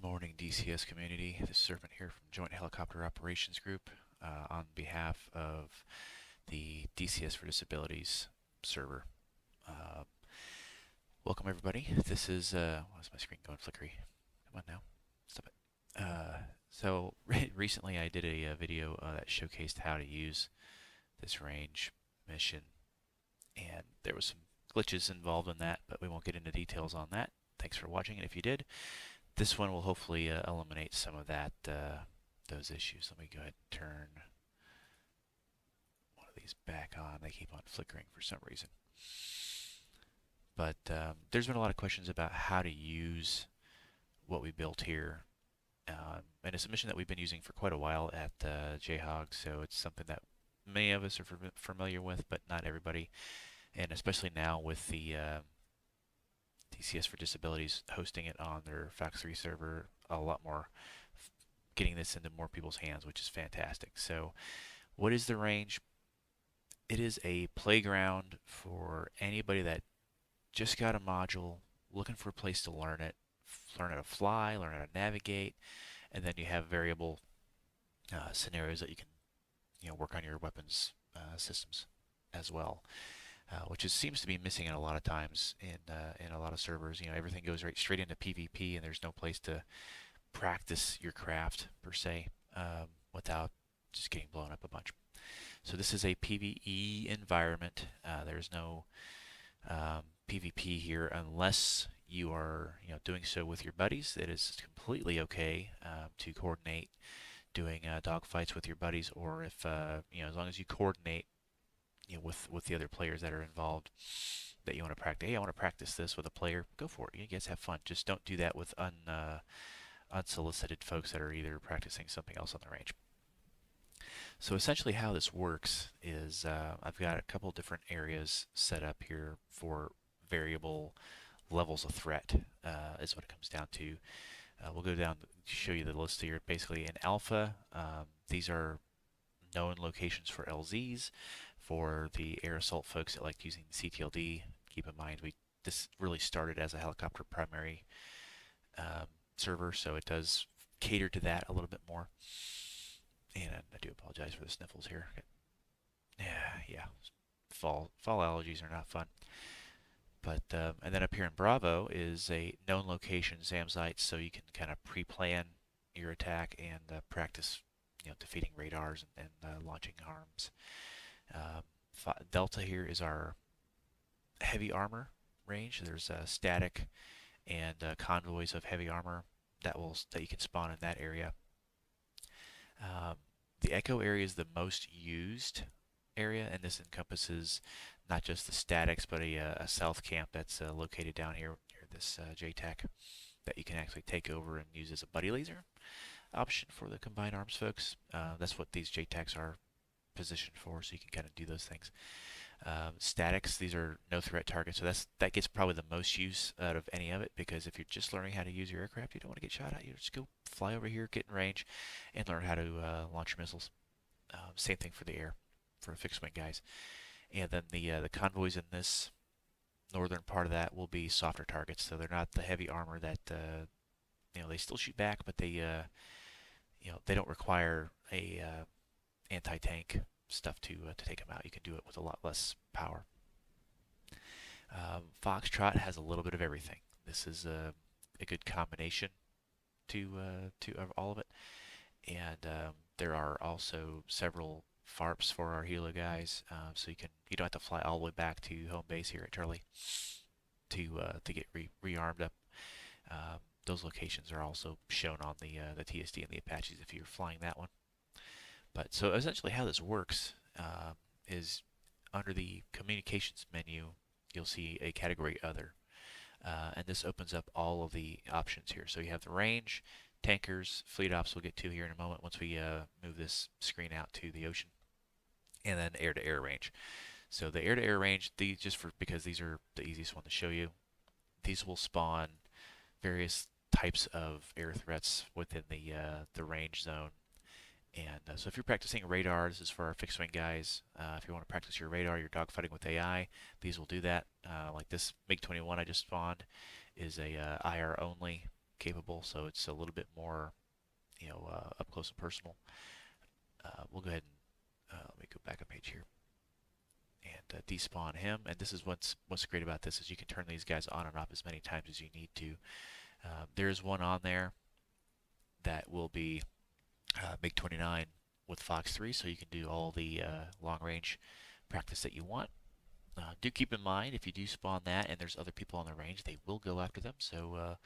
Good morning, DCS community. This is Serpent here from Joint Helicopter Operations Group on behalf of the DCS For Disabilities server. Uh, Welcome, everybody. This is, why is my screen going flickery? Come on now. Stop it. So, recently I did a video that showcased how to use this range mission, and there was some glitches involved in that, but we won't get into details on that. Thanks for watching, and if you did, this one will hopefully eliminate some of that those issues. Let me go ahead and turn one of these back on. They keep on flickering for some reason. But there's been a lot of questions about how to use what we built here. And it's a mission that we've been using for quite a while at JHOG, so it's something that many of us are familiar with, but not everybody. And especially now with the DCS For Disabilities hosting it on their Fox3 server, a lot more, getting this into more people's hands, which is fantastic. So what is the range? It is a playground for anybody that just got a module, looking for a place to learn it, learn how to fly, learn how to navigate, and then you have variable scenarios that you can work on your weapons systems as well. Which seems to be missing in a lot of times in a lot of servers. Everything goes straight into PvP, and there's no place to practice your craft per se without just getting blown up a bunch. So this is a PvE environment. There's no PvP here unless you are doing so with your buddies. It is completely okay to coordinate doing dogfights with your buddies, or if as long as you coordinate with the other players that are involved, that you want to practice. Hey, I want to practice this with a player. Go for it. You guys have fun. Just don't do that with unsolicited folks that are either practicing something else on the range. So essentially how this works is I've got a couple different areas set up here for variable levels of threat is what it comes down to. We'll go down to show you the list here. Basically in alpha, these are known locations for LZs. For the air assault folks that like using the CTLD, keep in mind this really started as a helicopter primary server, so it does cater to that a little bit more. And I do apologize for the sniffles here. Yeah. Fall allergies are not fun. But and then up here in Bravo is a known location SAM site, so you can kind of pre-plan your attack and practice, defeating radars and launching arms. Delta here is our heavy armor range. There's static and convoys of heavy armor that you can spawn in that area. The Echo area is the most used area, and this encompasses not just the statics, but a south camp that's located down here near this JTAC that you can actually take over and use as a buddy laser option for the combined arms folks. That's what these JTACs are positioned for, so you can kind of do those things. Statics, these are no threat targets, so that gets probably the most use out of any of it, because if you're just learning how to use your aircraft, you don't want to get shot at. You just go fly over here, get in range, and learn how to launch missiles. Same thing for the air, for fixed wing guys. And then the convoys in this northern part of that will be softer targets, so they're not the heavy armor that they still shoot back, but they don't require a anti-tank stuff to take them out. You can do it with a lot less power. Foxtrot has a little bit of everything. This is a good combination to all of it. And there are also several FARPs for our Helo guys, so you don't have to fly all the way back to home base here at Charlie to get rearmed up. Those locations are also shown on the TSD and the Apaches if you're flying that one. But so essentially how this works is under the communications menu, you'll see a category other. And this opens up all of the options here. So you have the range, tankers, fleet ops we'll get to here in a moment once we move this screen out to the ocean, and then air-to-air range. So the air-to-air range, because these are the easiest one to show you, these will spawn various types of air threats within the range zone. And so if you're practicing radar, this is for our fixed wing guys. If you want to practice your radar, you're dogfighting with AI, these will do that. Like this MiG-21 I just spawned is a IR only capable, so it's a little bit more, up close and personal. We'll go ahead and let me go back a page here and despawn him. And this is what's great about this is you can turn these guys on and off as many times as you need to. There's one on there that will be MiG-29 with Fox3, so you can do all the long-range practice that you want. Do keep in mind, if you do spawn that and there's other people on the range, they will go after them. So,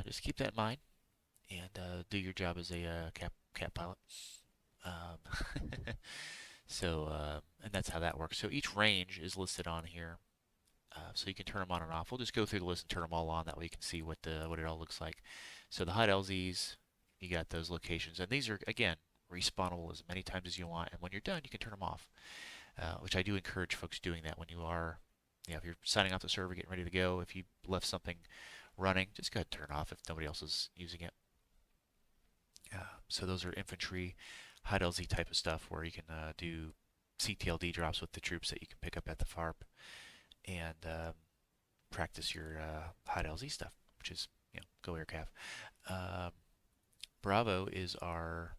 just keep that in mind and do your job as a cap pilot. And that's how that works. So each range is listed on here, so you can turn them on and off. We'll just go through the list and turn them all on. That way you can see what it all looks like. So the HUD LZs, you got those locations, and these are again respawnable as many times as you want. And when you're done, you can turn them off, which I do encourage folks doing that when you are, if you're signing off the server, getting ready to go. If you left something running, just go ahead and turn it off if nobody else is using it. So those are infantry, HUD LZ type of stuff where you can do CTLD drops with the troops that you can pick up at the FARP and practice your HUD LZ stuff, which is, go aircraft. Bravo is our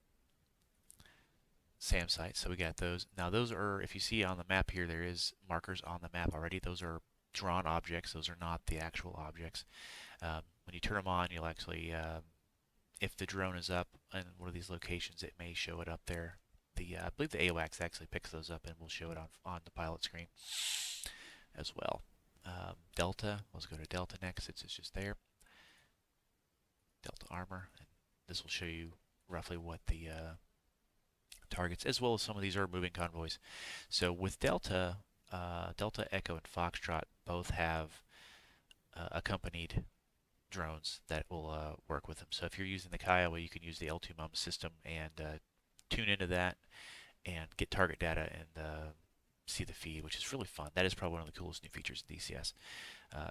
SAM site, so we got those. Now those are, if you see on the map here, there is markers on the map already. Those are drawn objects. Those are not the actual objects. When you turn them on, you'll actually, if the drone is up in one of these locations, it may show it up there. I believe the AWACS actually picks those up and will show it on the pilot screen as well. Delta, let's go to Delta next. It's just there. Delta armor, and this will show you roughly what the targets, as well as some of these are moving convoys. So with Delta, Delta, Echo, and Foxtrot both have accompanied drones that will work with them. So if you're using the Kiowa, you can use the L2 MUM system and tune into that and get target data and see the feed, which is really fun. That is probably one of the coolest new features in DCS.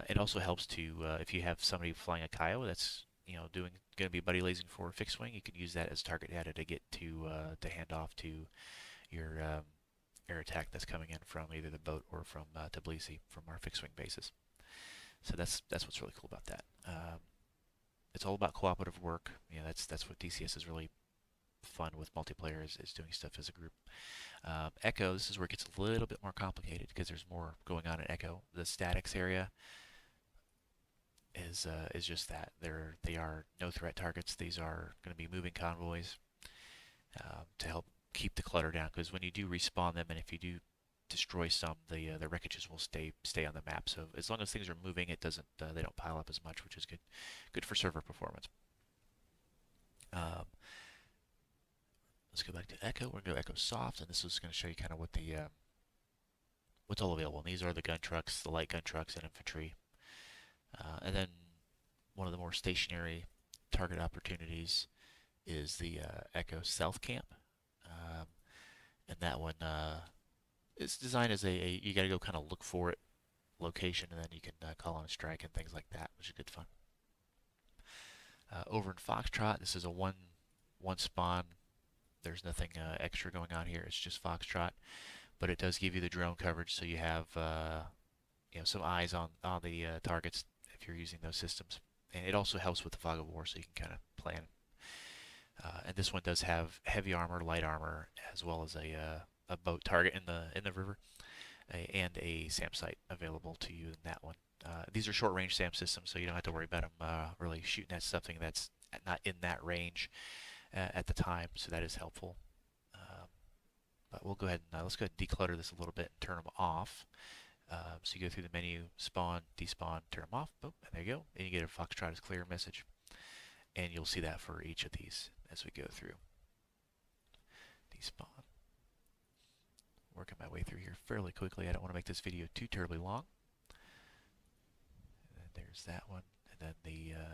It also helps to, if you have somebody flying a Kiowa that's going to be buddy lasing for a fixed wing, you can use that as target data to get to hand off to your air attack that's coming in from either the boat or from Tbilisi from our fixed wing bases. So that's what's really cool about that. It's all about cooperative work. That's what DCS is really fun with multiplayer is doing stuff as a group. Echo, this is where it gets a little bit more complicated because there's more going on in Echo. The statics area is just that. They are no threat targets. These are going to be moving convoys to help keep the clutter down, because when you do respawn them and if you do destroy some, the wreckages will stay on the map. So as long as things are moving, it doesn't they don't pile up as much, which is good for server performance. Let's go back to Echo. We're going to go Echo Soft, and this is going to show you kind of what what's all available. And these are the gun trucks, the light gun trucks, and infantry. And then one of the more stationary target opportunities is the Echo Stealth Camp, and that one it's designed as you got to go kind of look for it location, and then you can call on a strike and things like that, which is good fun. Over in Foxtrot, this is a one spawn. There's nothing extra going on here. It's just Foxtrot, but it does give you the drone coverage, so you have some eyes on the targets if you're using those systems, and it also helps with the fog of war, so you can kind of plan. And this one does have heavy armor, light armor, as well as a boat target in the river, and a SAM site available to you in that one. These are short-range SAM systems, so you don't have to worry about them really shooting at something that's not in that range at the time, so that is helpful. But we'll go ahead and let's go ahead and declutter this a little bit and turn them off. So you go through the menu, spawn, despawn, turn them off, boom, and there you go. And you get a Foxtrot is clear message, and you'll see that for each of these as we go through. Despawn. Working my way through here fairly quickly. I don't want to make this video too terribly long. And then there's that one, and then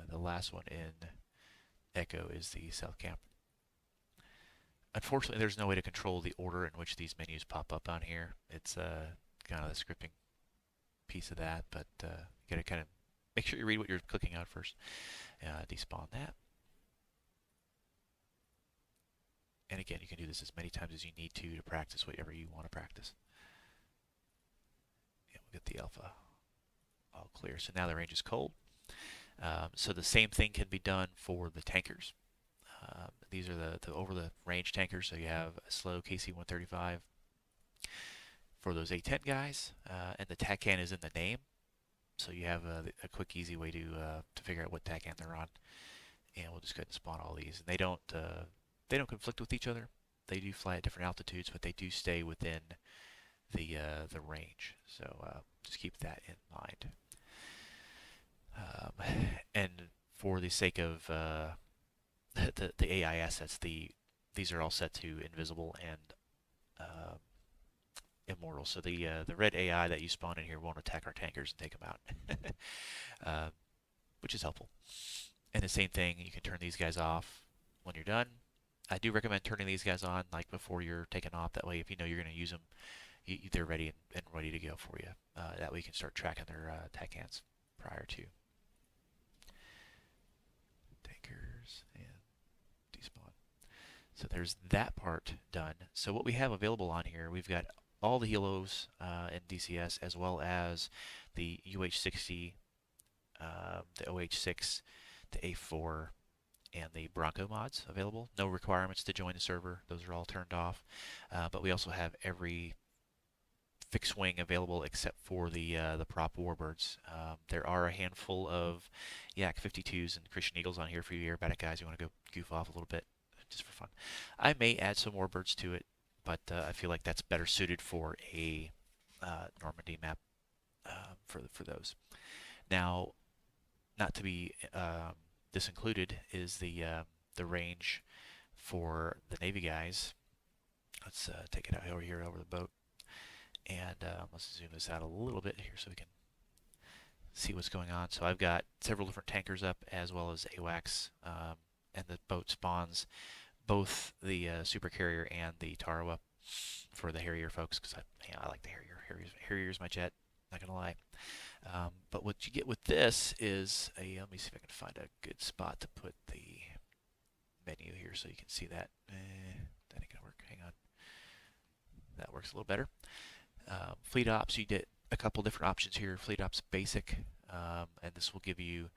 the last one in Echo is the South Camp. Unfortunately, there's no way to control the order in which these menus pop up on here. It's kind of the scripting piece of that, but you gotta kind of make sure you read what you're clicking on first. Despawn that. And again, you can do this as many times as you need to practice whatever you want to practice. And we'll get the alpha all clear. So now the range is cold. So the same thing can be done for the tankers. These are the over-the-range tankers. So you have a slow KC-135 for those A10 guys, and the TACAN is in the name. So you have a quick, easy way to figure out what TACAN they're on. And we'll just go ahead and spawn all these. And they don't conflict with each other. They do fly at different altitudes, but they do stay within the range. So just keep that in mind. And for the sake of the AI assets, these are all set to invisible and immortal. So the red AI that you spawn in here won't attack our tankers and take them out, which is helpful. And the same thing, you can turn these guys off when you're done. I do recommend turning these guys on like before you're taking off. That way, if you know you're going to use them, they're ready and ready to go for you. That way you can start tracking their TACANs prior to tankers and despawn. So there's that part done. So what we have available on here, we've got all the helos in DCS, as well as the UH-60, the OH-6, the A4, and the Bronco mods available. No requirements to join the server. Those are all turned off. But we also have every fixed wing available except for the prop warbirds. There are a handful of Yak 52s and Christian Eagles on here for you aerobatic guys who want to go goof off a little bit just for fun. I may add some warbirds to it, but I feel like that's better suited for a Normandy map for those. Now, not to be disincluded is the range for the Navy guys. Let's take it out over here over the boat. And let's zoom this out a little bit here so we can see what's going on. So I've got several different tankers up as well as AWACS, and the boat spawns both the super carrier and the Taro up for the Harrier folks, because I like the Harrier. Harrier's my jet, not gonna lie. But what you get with this is let me see if I can find a good spot to put the menu here so you can see that. That ain't gonna work. Hang on. That works a little better. Fleet Ops, you get a couple different options here. Fleet Ops Basic, and this will give you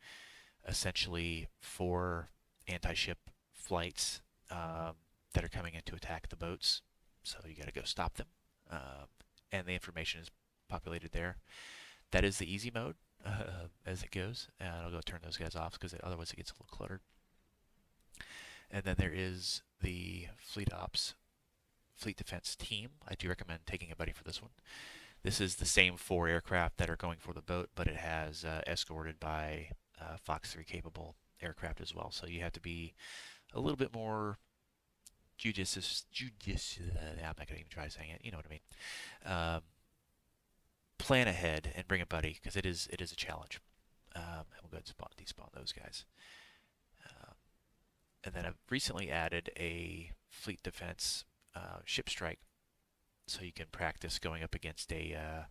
essentially 4 anti-ship flights that are coming in to attack the boats. So you got to go stop them, and the information is populated there. That is the easy mode as it goes, and I'll go turn those guys off because otherwise it gets a little cluttered. And then there is the Fleet Ops Fleet Defense Team. I do recommend taking a buddy for this one. This is the same 4 aircraft that are going for the boat, but it has escorted by Fox3 capable aircraft as well. So you have to be a little bit more judicious. I'm not going to even try saying it. You know what I mean. Plan ahead and bring a buddy because it is a challenge. And we'll go ahead and despawn those guys. And then I've recently added a Fleet Defense ship strike, so you can practice going up against a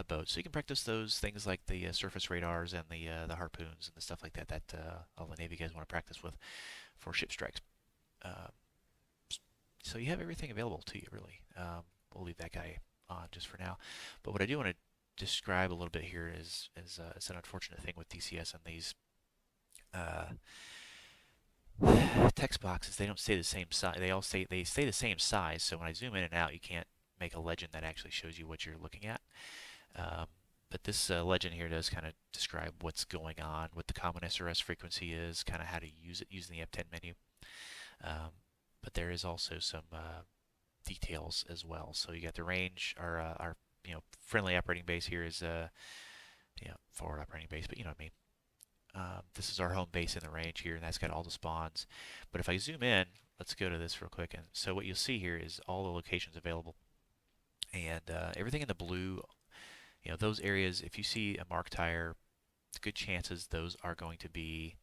boat. So you can practice those things like the surface radars and the harpoons and the stuff like that that all the Navy guys want to practice with for ship strikes. So you have everything available to you, really. We'll leave that guy on just for now. But what I do want to describe a little bit here is it's an unfortunate thing with DCS and these text boxes. They don't stay the same size. They stay the same size. So when I zoom in and out, you can't make a legend that actually shows you what you're looking at. But this legend here does kind of describe what's going on, what the common SRS frequency is, kind of how to use it using the F10 menu. But there is also some details as well. So you got the range. Our friendly operating base here is forward operating base, but you know what I mean. This is our home base in the range here, and that's got all the spawns. But if I zoom in, let's go to this real quick. And so what you'll see here is all the locations available, and everything in the blue. Those areas. If you see a marked tire, good chances those are going to be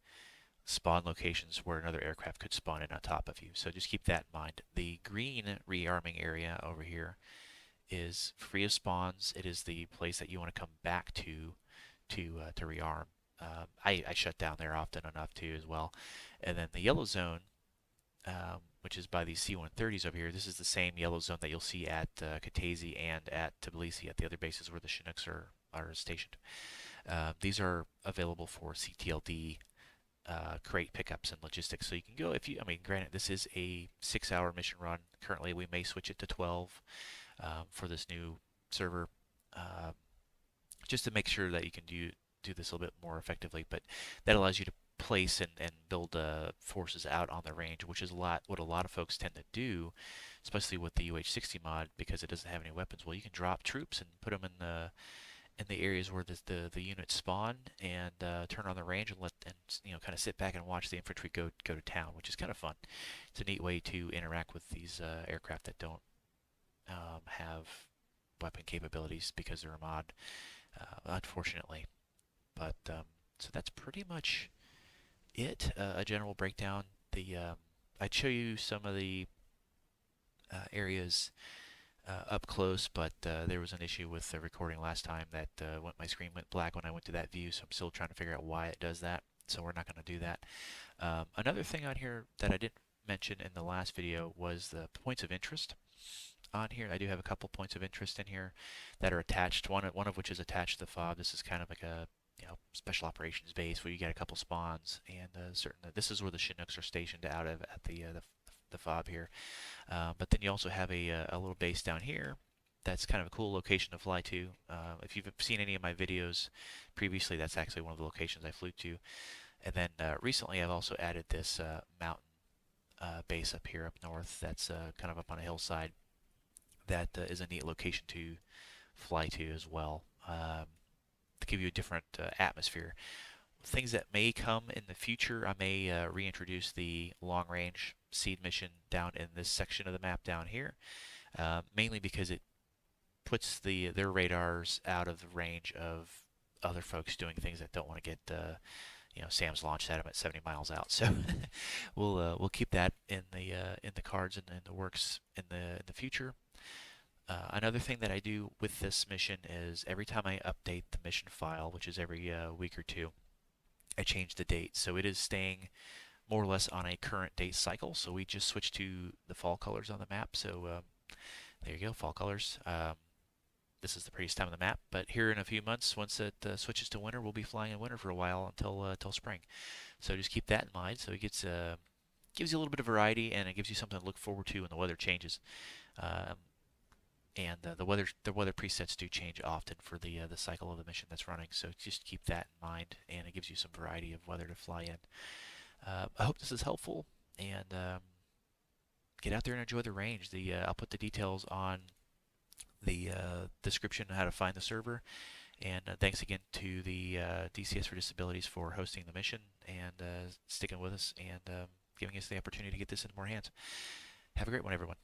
spawn locations where another aircraft could spawn in on top of you. So just keep that in mind. The green rearming area over here is free of spawns. It is the place that you want to come back to rearm. I shut down there often enough too as well. And then the yellow zone, which is by these C-130s over here, this is the same yellow zone that you'll see at Kutaisi and at Tbilisi, at the other bases where the Chinooks are stationed. These are available for CTLD crate pickups and logistics. So you can go if you, I mean, granted, this is a 6-hour mission run. Currently, we may switch it to 12 for this new server, uh, just to make sure that you can do this a little bit more effectively. But that allows you to place and build forces out on the range, which is what a lot of folks tend to do, especially with the UH-60 mod because it doesn't have any weapons. Well, you can drop troops and put them in the areas where the units spawn and turn on the range and kind of sit back and watch the infantry go to town, which is kind of fun. It's a neat way to interact with these aircraft that don't have weapon capabilities because they're a mod, unfortunately. But so that's pretty much it. A general breakdown. I'd show you some of the areas up close, but there was an issue with the recording last time that my screen went black when I went to that view, so I'm still trying to figure out why it does that. So we're not going to do that. Another thing on here that I didn't mention in the last video was the points of interest on here. I do have a couple points of interest in here that are attached. One of which is attached to the fob. This is kind of like a special operations base where you get a couple spawns, and this is where the Chinooks are stationed out of at the fob here. But then you also have a little base down here that's kind of a cool location to fly to. If you've seen any of my videos previously, that's actually one of the locations I flew to. And then recently I've also added this mountain base up here up north that's kind of up on a hillside that is a neat location to fly to as well, to give you a different atmosphere. Things that may come in the future, I may reintroduce the long-range seed mission down in this section of the map down here, mainly because it puts their radars out of the range of other folks doing things that don't want to get SAM's launched at them at 70 miles out. So we'll keep that in the cards and in the works in the future. Another thing that I do with this mission is every time I update the mission file, which is every week or two, I change the date. So it is staying more or less on a current date cycle. So we just switched to the fall colors on the map. So there you go, fall colors. This is the prettiest time of the map. But here in a few months, once it switches to winter, we'll be flying in winter for a while until spring. So just keep that in mind. So it gives you a little bit of variety, and it gives you something to look forward to when the weather changes. And the weather presets do change often for the cycle of the mission that's running. So just keep that in mind, and it gives you some variety of weather to fly in. I hope this is helpful, and get out there and enjoy the range. I'll put the details on the description on how to find the server. And thanks again to the DCS for Disabilities for hosting the mission and sticking with us and giving us the opportunity to get this in more hands. Have a great one, everyone.